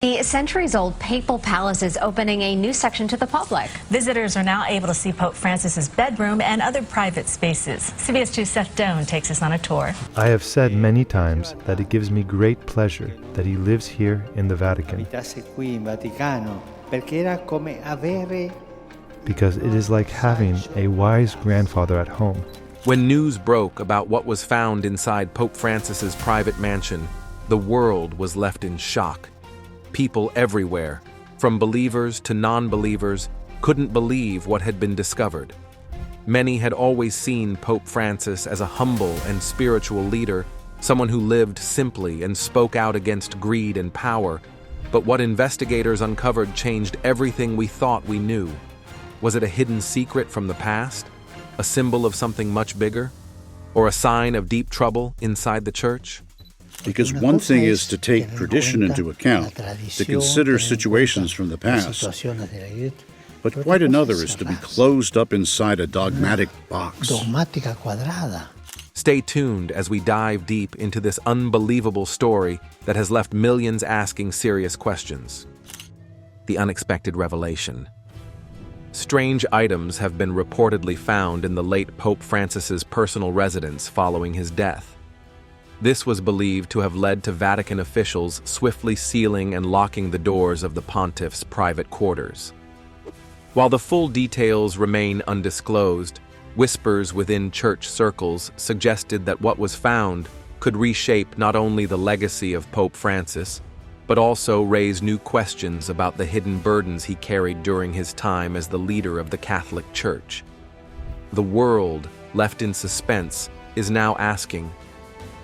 The centuries-old papal palace is opening a new section to the public. Visitors are now able to see Pope Francis's bedroom and other private spaces. CBS 2's Seth Doan takes us on a tour. I have said many times that it gives me great pleasure that he lives here in the Vatican, because it is like having a wise grandfather at home. When news broke about what was found inside Pope Francis's private mansion, the world was left in shock. People everywhere, from believers to non-believers, couldn't believe what had been discovered. Many had always seen Pope Francis as a humble and spiritual leader, someone who lived simply and spoke out against greed and power. But what investigators uncovered changed everything we thought we knew. Was it a hidden secret from the past? A symbol of something much bigger? Or a sign of deep trouble inside the church? Because one thing is to take tradition into account, to consider situations from the past, but quite another is to be closed up inside a dogmatic box. Stay tuned as we dive deep into this unbelievable story that has left millions asking serious questions. The unexpected revelation. Strange items have been reportedly found in the late Pope Francis's personal residence following his death. This was believed to have led to Vatican officials swiftly sealing and locking the doors of the pontiff's private quarters. While the full details remain undisclosed, whispers within church circles suggested that what was found could reshape not only the legacy of Pope Francis, but also raise new questions about the hidden burdens he carried during his time as the leader of the Catholic Church. The world, left in suspense, is now asking,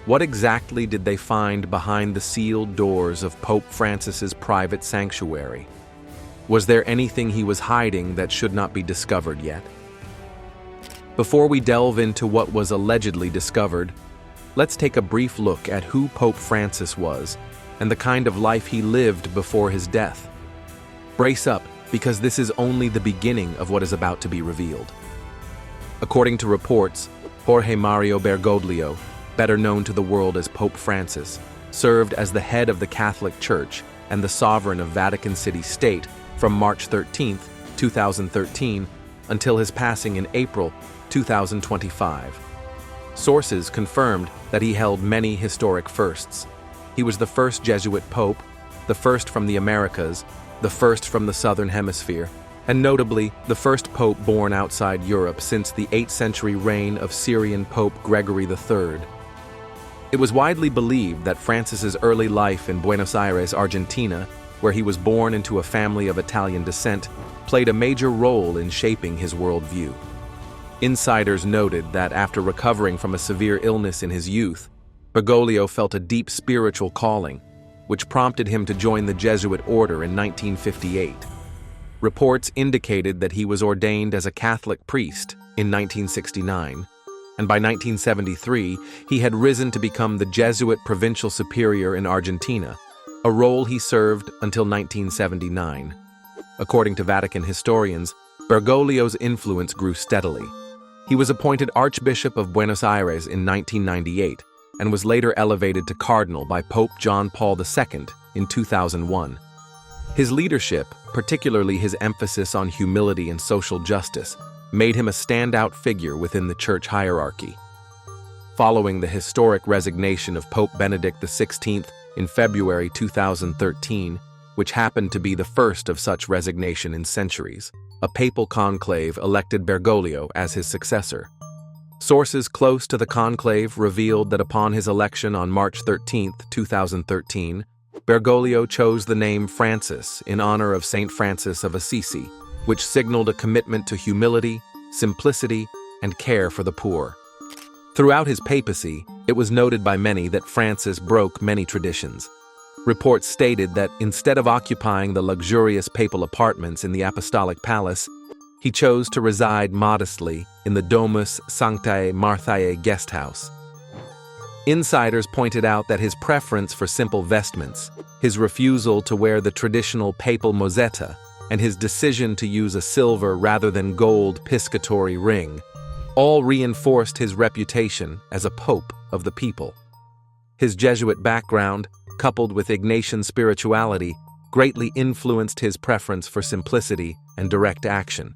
what exactly did they find behind the sealed doors of Pope Francis's private sanctuary? Was there anything he was hiding that should not be discovered yet? Before we delve into what was allegedly discovered, let's take a brief look at who Pope Francis was and the kind of life he lived before his death. Brace up, because this is only the beginning of what is about to be revealed. According to reports, Jorge Mario Bergoglio, better known to the world as Pope Francis, served as the head of the Catholic Church and the sovereign of Vatican City State from March 13, 2013, until his passing in April 2025. Sources confirmed that he held many historic firsts. He was the first Jesuit pope, the first from the Americas, the first from the Southern Hemisphere, and notably the first pope born outside Europe since the 8th century reign of Syrian Pope Gregory III. It was widely believed that Francis's early life in Buenos Aires, Argentina, where he was born into a family of Italian descent, played a major role in shaping his worldview. Insiders noted that after recovering from a severe illness in his youth, Bergoglio felt a deep spiritual calling, which prompted him to join the Jesuit order in 1958. Reports indicated that he was ordained as a Catholic priest in 1969, and by 1973, he had risen to become the Jesuit provincial superior in Argentina, a role he served until 1979. According to Vatican historians, Bergoglio's influence grew steadily. He was appointed Archbishop of Buenos Aires in 1998 and was later elevated to cardinal by Pope John Paul II in 2001. His leadership, particularly his emphasis on humility and social justice, made him a standout figure within the church hierarchy. Following the historic resignation of Pope Benedict XVI in February 2013, which happened to be the first of such resignation in centuries, a papal conclave elected Bergoglio as his successor. Sources close to the conclave revealed that upon his election on March 13, 2013, Bergoglio chose the name Francis in honor of Saint Francis of Assisi, which signaled a commitment to humility, simplicity, and care for the poor. Throughout his papacy, it was noted by many that Francis broke many traditions. Reports stated that instead of occupying the luxurious papal apartments in the Apostolic Palace, he chose to reside modestly in the Domus Sanctae Marthae guest house. Insiders pointed out that his preference for simple vestments, his refusal to wear the traditional papal mozzetta, and his decision to use a silver rather than gold piscatory ring all reinforced his reputation as a pope of the people. His Jesuit background, coupled with Ignatian spirituality, greatly influenced his preference for simplicity and direct action.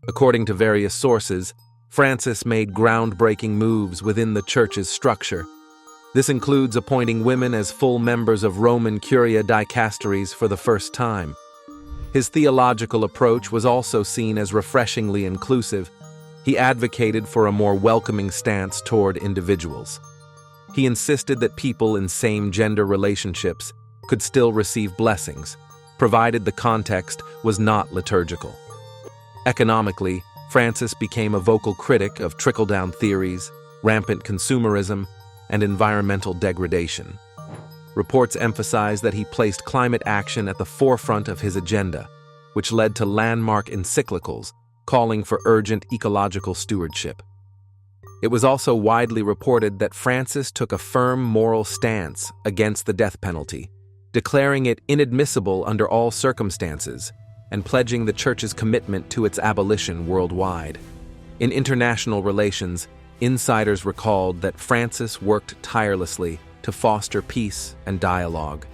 According to various sources, Francis made groundbreaking moves within the Church's structure. This includes appointing women as full members of Roman Curia dicasteries for the first time. His theological approach was also seen as refreshingly inclusive. He advocated for a more welcoming stance toward individuals. He insisted that people in same-gender relationships could still receive blessings, provided the context was not liturgical. Economically, Francis became a vocal critic of trickle-down theories, rampant consumerism, and environmental degradation. Reports emphasize that he placed climate action at the forefront of his agenda, which led to landmark encyclicals calling for urgent ecological stewardship. It was also widely reported that Francis took a firm moral stance against the death penalty, declaring it inadmissible under all circumstances and pledging the Church's commitment to its abolition worldwide. In international relations, insiders recalled that Francis worked tirelessly to foster peace and dialogue.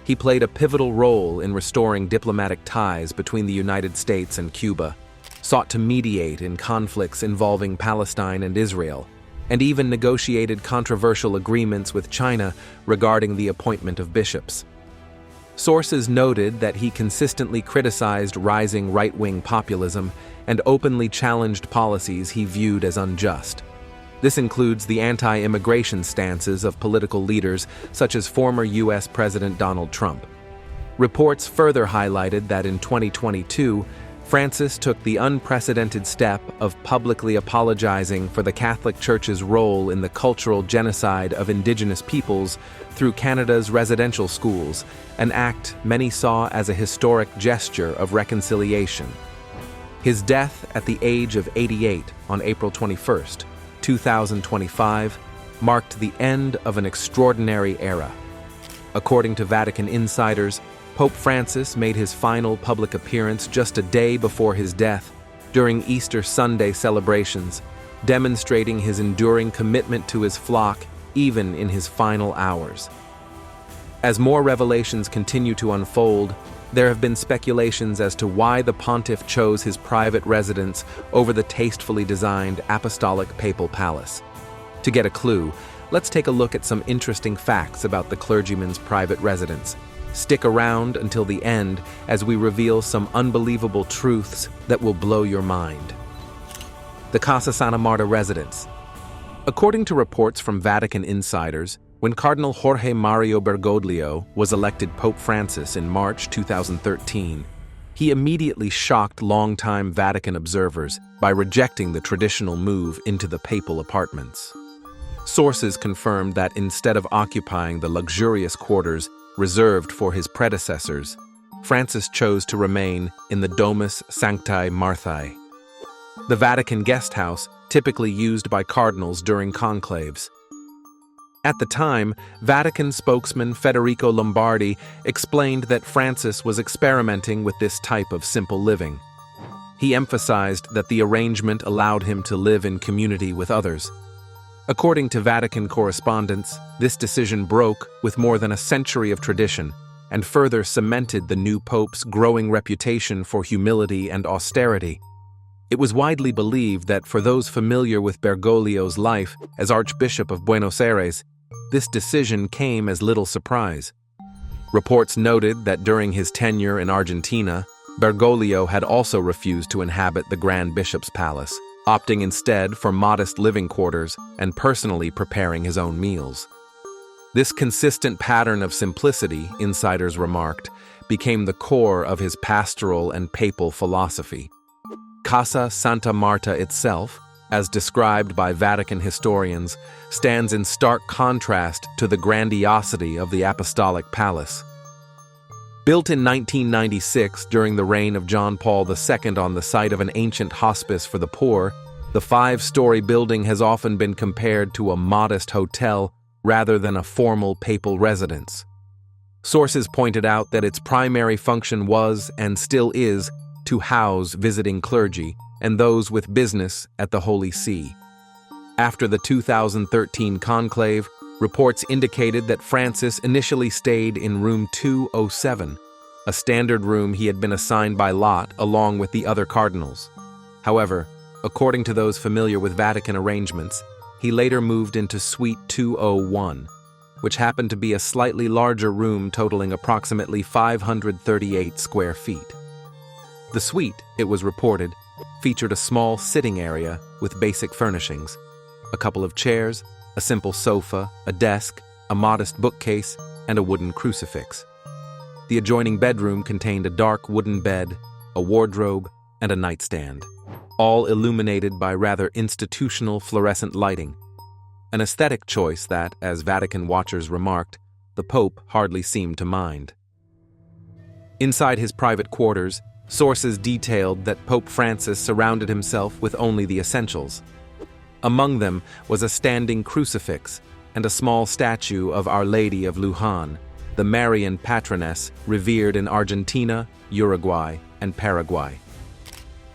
He played a pivotal role in restoring diplomatic ties between the United States and Cuba, sought to mediate in conflicts involving Palestine and Israel, and even negotiated controversial agreements with China regarding the appointment of bishops. Sources noted that he consistently criticized rising right-wing populism and openly challenged policies he viewed as unjust. This includes the anti-immigration stances of political leaders such as former U.S. President Donald Trump. Reports further highlighted that in 2022, Francis took the unprecedented step of publicly apologizing for the Catholic Church's role in the cultural genocide of Indigenous peoples through Canada's residential schools, an act many saw as a historic gesture of reconciliation. His death at the age of 88 on April 21, 2025, marked the end of an extraordinary era. According to Vatican insiders, Pope Francis made his final public appearance just a day before his death during Easter Sunday celebrations, demonstrating his enduring commitment to his flock even in his final hours. As more revelations continue to unfold, there have been speculations as to why the pontiff chose his private residence over the tastefully designed apostolic papal palace. To get a clue, let's take a look at some interesting facts about the clergyman's private residence. Stick around until the end as we reveal some unbelievable truths that will blow your mind. The Casa Santa Marta residence. According to reports from Vatican insiders, when Cardinal Jorge Mario Bergoglio was elected Pope Francis in March 2013, he immediately shocked longtime Vatican observers by rejecting the traditional move into the papal apartments. Sources confirmed that instead of occupying the luxurious quarters reserved for his predecessors, Francis chose to remain in the Domus Sanctae Marthae, the Vatican guest house typically used by cardinals during conclaves. At the time, Vatican spokesman Federico Lombardi explained that Francis was experimenting with this type of simple living. He emphasized that the arrangement allowed him to live in community with others. According to Vatican correspondence, this decision broke with more than a century of tradition and further cemented the new pope's growing reputation for humility and austerity. It was widely believed that for those familiar with Bergoglio's life as Archbishop of Buenos Aires, this decision came as little surprise. Reports noted that during his tenure in Argentina, Bergoglio had also refused to inhabit the Grand Bishop's palace, opting instead for modest living quarters and personally preparing his own meals. This consistent pattern of simplicity, insiders remarked, became the core of his pastoral and papal philosophy. Casa Santa Marta itself, as described by Vatican historians, stands in stark contrast to the grandiosity of the Apostolic Palace. Built in 1996 during the reign of John Paul II on the site of an ancient hospice for the poor, the 5-story building has often been compared to a modest hotel rather than a formal papal residence. Sources pointed out that its primary function was, and still is, to house visiting clergy and those with business at the Holy See. After the 2013 conclave, reports indicated that Francis initially stayed in room 207. a standard room he had been assigned by lot along with the other cardinals. However, according to those familiar with Vatican arrangements, he later moved into Suite 201, which happened to be a slightly larger room totaling approximately 538 square feet. The suite, it was reported, featured a small sitting area with basic furnishings, a couple of chairs, a simple sofa, a desk, a modest bookcase, and a wooden crucifix. The adjoining bedroom contained a dark wooden bed, a wardrobe, and a nightstand, all illuminated by rather institutional fluorescent lighting, an aesthetic choice that, as Vatican watchers remarked, the Pope hardly seemed to mind. Inside his private quarters, sources detailed that Pope Francis surrounded himself with only the essentials. Among them was a standing crucifix and a small statue of Our Lady of Luján, the Marian patroness revered in Argentina, Uruguay, and Paraguay.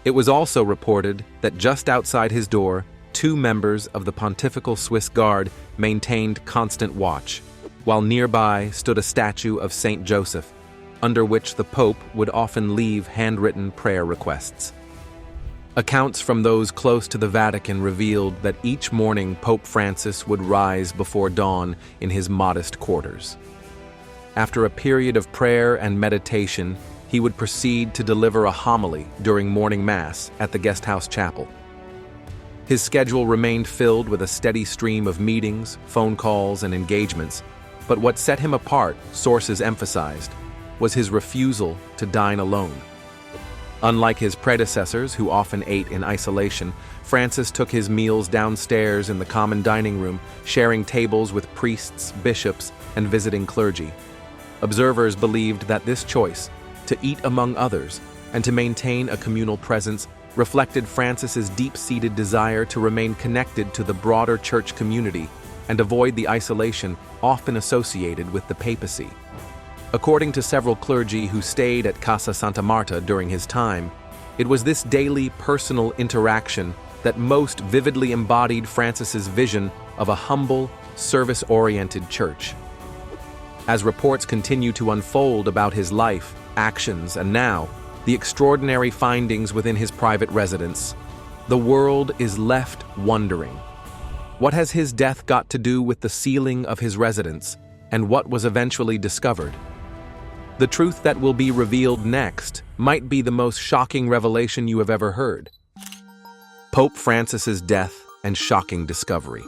It was also reported that just outside his door, 2 members of the Pontifical Swiss Guard maintained constant watch, while nearby stood a statue of Saint Joseph, under which the Pope would often leave handwritten prayer requests. Accounts from those close to the Vatican revealed that each morning Pope Francis would rise before dawn in his modest quarters. After a period of prayer and meditation, he would proceed to deliver a homily during morning mass at the guesthouse chapel. His schedule remained filled with a steady stream of meetings, phone calls, and engagements, but what set him apart, sources emphasized, was his refusal to dine alone. Unlike his predecessors, who often ate in isolation, Francis took his meals downstairs in the common dining room, sharing tables with priests, bishops, and visiting clergy. Observers believed that this choice, to eat among others and to maintain a communal presence, reflected Francis's deep-seated desire to remain connected to the broader church community and avoid the isolation often associated with the papacy. According to several clergy who stayed at Casa Santa Marta during his time, it was this daily personal interaction that most vividly embodied Francis's vision of a humble, service-oriented church. As reports continue to unfold about his life, actions, and now, the extraordinary findings within his private residence, the world is left wondering. What has his death got to do with the sealing of his residence, and what was eventually discovered? The truth that will be revealed next might be the most shocking revelation you have ever heard. Pope Francis's death and shocking discovery.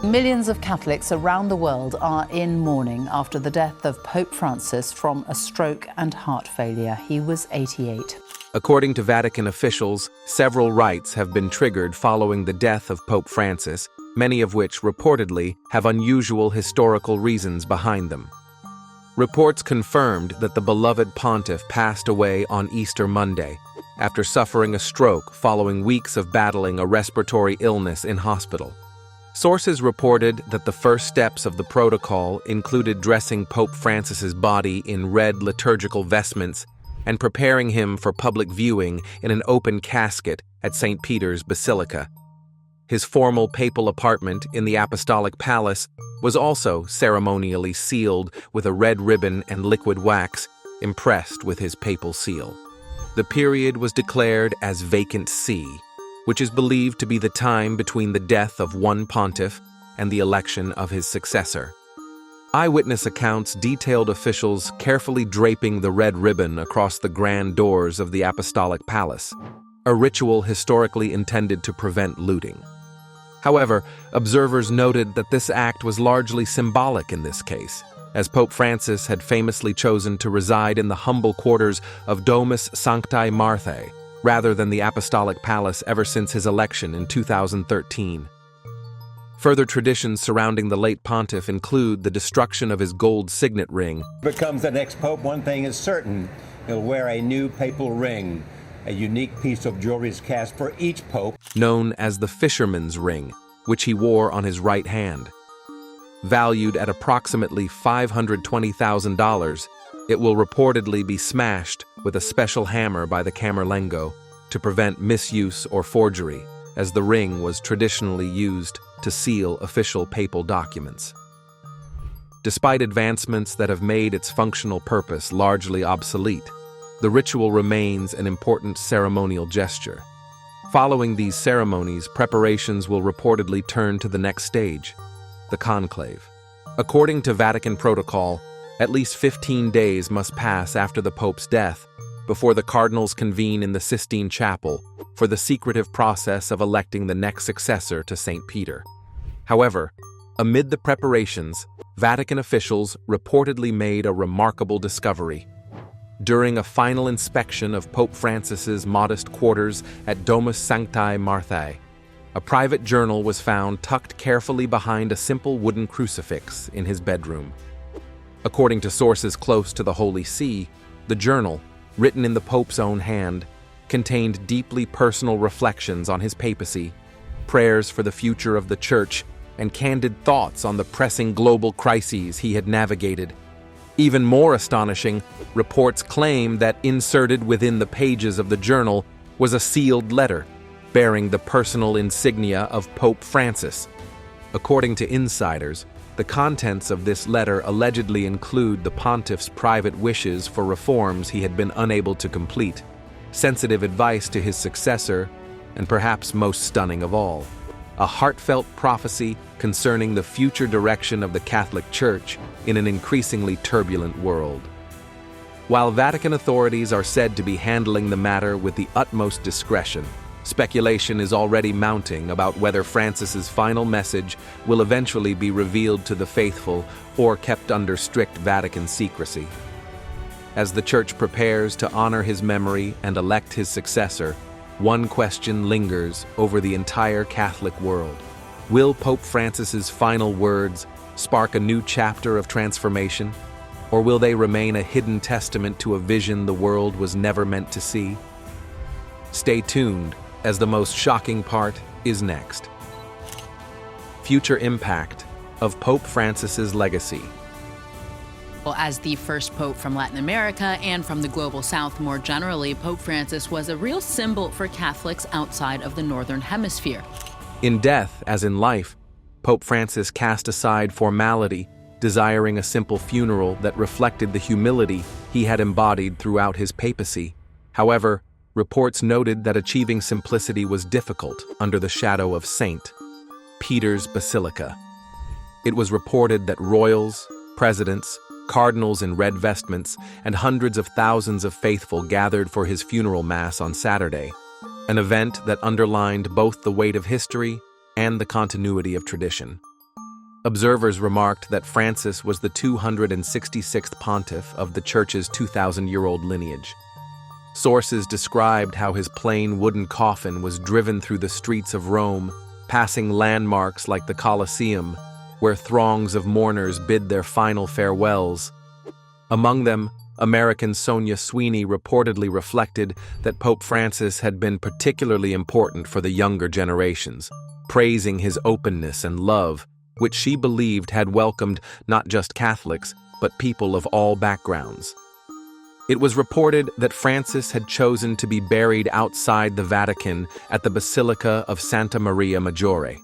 Millions of Catholics around the world are in mourning after the death of Pope Francis from a stroke and heart failure. He was 88. According to Vatican officials, several rites have been triggered following the death of Pope Francis, many of which reportedly have unusual historical reasons behind them. Reports confirmed that the beloved pontiff passed away on Easter Monday after suffering a stroke following weeks of battling a respiratory illness in hospital. Sources reported that the first steps of the protocol included dressing Pope Francis's body in red liturgical vestments and preparing him for public viewing in an open casket at St. Peter's Basilica. His formal papal apartment in the Apostolic Palace was also ceremonially sealed with a red ribbon and liquid wax impressed with his papal seal. The period was declared as vacant see, which is believed to be the time between the death of one pontiff and the election of his successor. Eyewitness accounts detailed officials carefully draping the red ribbon across the grand doors of the Apostolic Palace, a ritual historically intended to prevent looting. However, observers noted that this act was largely symbolic in this case, as Pope Francis had famously chosen to reside in the humble quarters of Domus Sanctae Marthae, rather than the Apostolic Palace ever since his election in 2013. Further traditions surrounding the late pontiff include the destruction of his gold signet ring. Becomes the next pope, one thing is certain: he'll wear a new papal ring. A unique piece of jewelry is cast for each pope, known as the fisherman's ring, which he wore on his right hand. Valued at approximately $520,000, it will reportedly be smashed with a special hammer by the Camerlengo to prevent misuse or forgery, as the ring was traditionally used to seal official papal documents. Despite advancements that have made its functional purpose largely obsolete, the ritual remains an important ceremonial gesture. Following these ceremonies, preparations will reportedly turn to the next stage, the conclave. According to Vatican protocol, at least 15 days must pass after the Pope's death before the cardinals convene in the Sistine Chapel for the secretive process of electing the next successor to St. Peter. However, amid the preparations, Vatican officials reportedly made a remarkable discovery. During a final inspection of Pope Francis's modest quarters at Domus Sanctae Marthae, a private journal was found tucked carefully behind a simple wooden crucifix in his bedroom. According to sources close to the Holy See, the journal, written in the Pope's own hand, contained deeply personal reflections on his papacy, prayers for the future of the Church, and candid thoughts on the pressing global crises he had navigated. Even more astonishing, reports claim that inserted within the pages of the journal was a sealed letter bearing the personal insignia of Pope Francis. According to insiders, the contents of this letter allegedly include the pontiff's private wishes for reforms he had been unable to complete, sensitive advice to his successor, and perhaps most stunning of all, a heartfelt prophecy concerning the future direction of the Catholic Church in an increasingly turbulent world. While Vatican authorities are said to be handling the matter with the utmost discretion, speculation is already mounting about whether Francis's final message will eventually be revealed to the faithful or kept under strict Vatican secrecy. As the Church prepares to honor his memory and elect his successor, one question lingers over the entire Catholic world. Will Pope Francis's final words spark a new chapter of transformation, or will they remain a hidden testament to a vision the world was never meant to see? Stay tuned, as the most shocking part is next. Future impact of Pope Francis's legacy. As the first pope from Latin America and from the global south more generally, Pope Francis was a real symbol for Catholics outside of the Northern Hemisphere. In death, as in life, Pope Francis cast aside formality, desiring a simple funeral that reflected the humility he had embodied throughout his papacy. However, reports noted that achieving simplicity was difficult under the shadow of St. Peter's Basilica. It was reported that royals, presidents, cardinals in red vestments, and hundreds of thousands of faithful gathered for his funeral mass on Saturday, an event that underlined both the weight of history and the continuity of tradition. Observers remarked that Francis was the 266th pontiff of the Church's 2,000-year-old lineage. Sources described how his plain wooden coffin was driven through the streets of Rome, passing landmarks like the Colosseum, where throngs of mourners bid their final farewells. Among them, American Sonia Sweeney reportedly reflected that Pope Francis had been particularly important for the younger generations, praising his openness and love, which she believed had welcomed not just Catholics, but people of all backgrounds. It was reported that Francis had chosen to be buried outside the Vatican at the Basilica of Santa Maria Maggiore.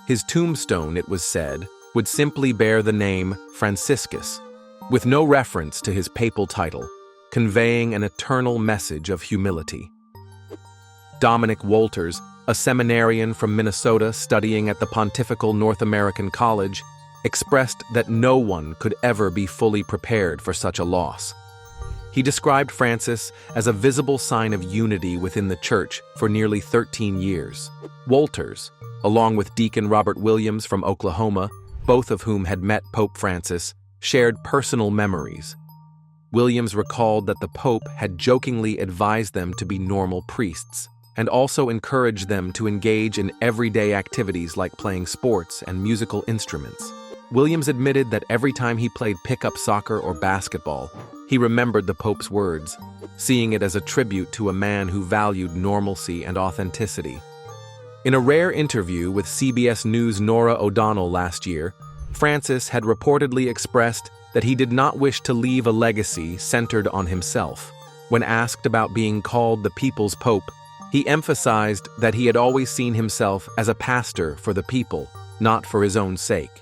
His tombstone, it was said, would simply bear the name Franciscus, with no reference to his papal title, conveying an eternal message of humility. Dominic Walters, a seminarian from Minnesota studying at the Pontifical North American College, expressed that no one could ever be fully prepared for such a loss. He described Francis as a visible sign of unity within the Church for nearly 13 years. Walters, along with Deacon Robert Williams from Oklahoma, both of whom had met Pope Francis, shared personal memories. Williams recalled that the Pope had jokingly advised them to be normal priests, and also encouraged them to engage in everyday activities like playing sports and musical instruments. Williams admitted that every time he played pickup soccer or basketball, he remembered the Pope's words, seeing it as a tribute to a man who valued normalcy and authenticity. In a rare interview with CBS News' Norah O'Donnell last year, Francis had reportedly expressed that he did not wish to leave a legacy centered on himself. When asked about being called the People's Pope, he emphasized that he had always seen himself as a pastor for the people, not for his own sake.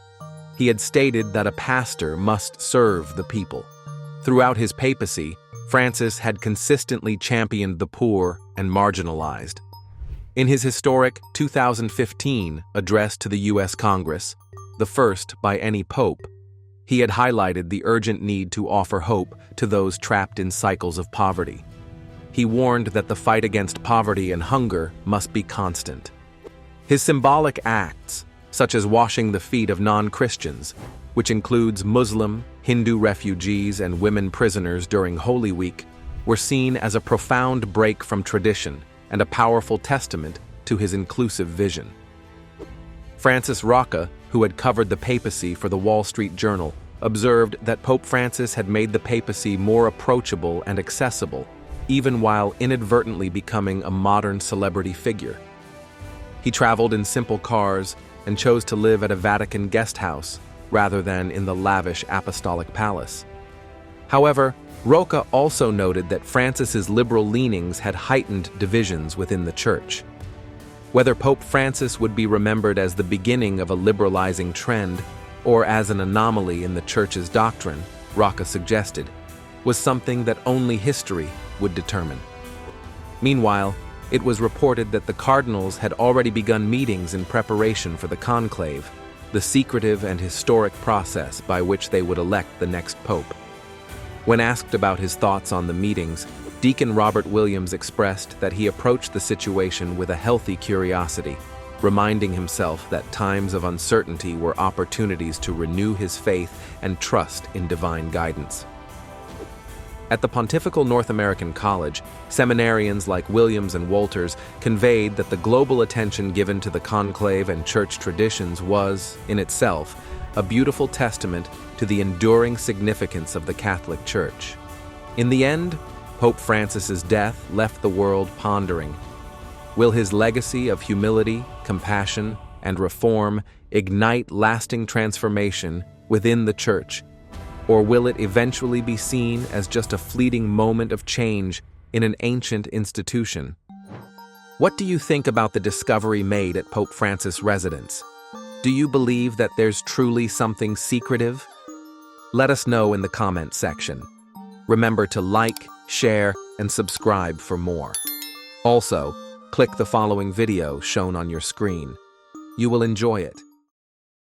He had stated that a pastor must serve the people. Throughout his papacy, Francis had consistently championed the poor and marginalized. In his historic 2015 address to the U.S. Congress, the first by any pope, he had highlighted the urgent need to offer hope to those trapped in cycles of poverty. He warned that the fight against poverty and hunger must be constant. His symbolic acts, such as washing the feet of non-Christians, which includes Muslim, Hindu refugees, and women prisoners during Holy Week, were seen as a profound break from tradition and a powerful testament to his inclusive vision. Francis Rocca, who had covered the papacy for the Wall Street Journal, observed that Pope Francis had made the papacy more approachable and accessible, even while inadvertently becoming a modern celebrity figure. He traveled in simple cars and chose to live at a Vatican guest house rather than in the lavish apostolic palace. However, Rocca also noted that Francis's liberal leanings had heightened divisions within the Church. Whether Pope Francis would be remembered as the beginning of a liberalizing trend or as an anomaly in the Church's doctrine, Rocca suggested, was something that only history would determine. Meanwhile, it was reported that the cardinals had already begun meetings in preparation for the conclave, the secretive and historic process by which they would elect the next pope. When asked about his thoughts on the meetings, Deacon Robert Williams expressed that he approached the situation with a healthy curiosity, reminding himself that times of uncertainty were opportunities to renew his faith and trust in divine guidance. At the Pontifical North American College, seminarians like Williams and Walters conveyed that the global attention given to the conclave and church traditions was, in itself, a beautiful testament to the enduring significance of the Catholic Church. In the end, Pope Francis's death left the world pondering. Will his legacy of humility, compassion, and reform ignite lasting transformation within the Church? Or will it eventually be seen as just a fleeting moment of change in an ancient institution? What do you think about the discovery made at Pope Francis' residence? Do you believe that there's truly something secretive? Let us know in the comment section. Remember to like, share, and subscribe for more. Also, click the following video shown on your screen. You will enjoy it.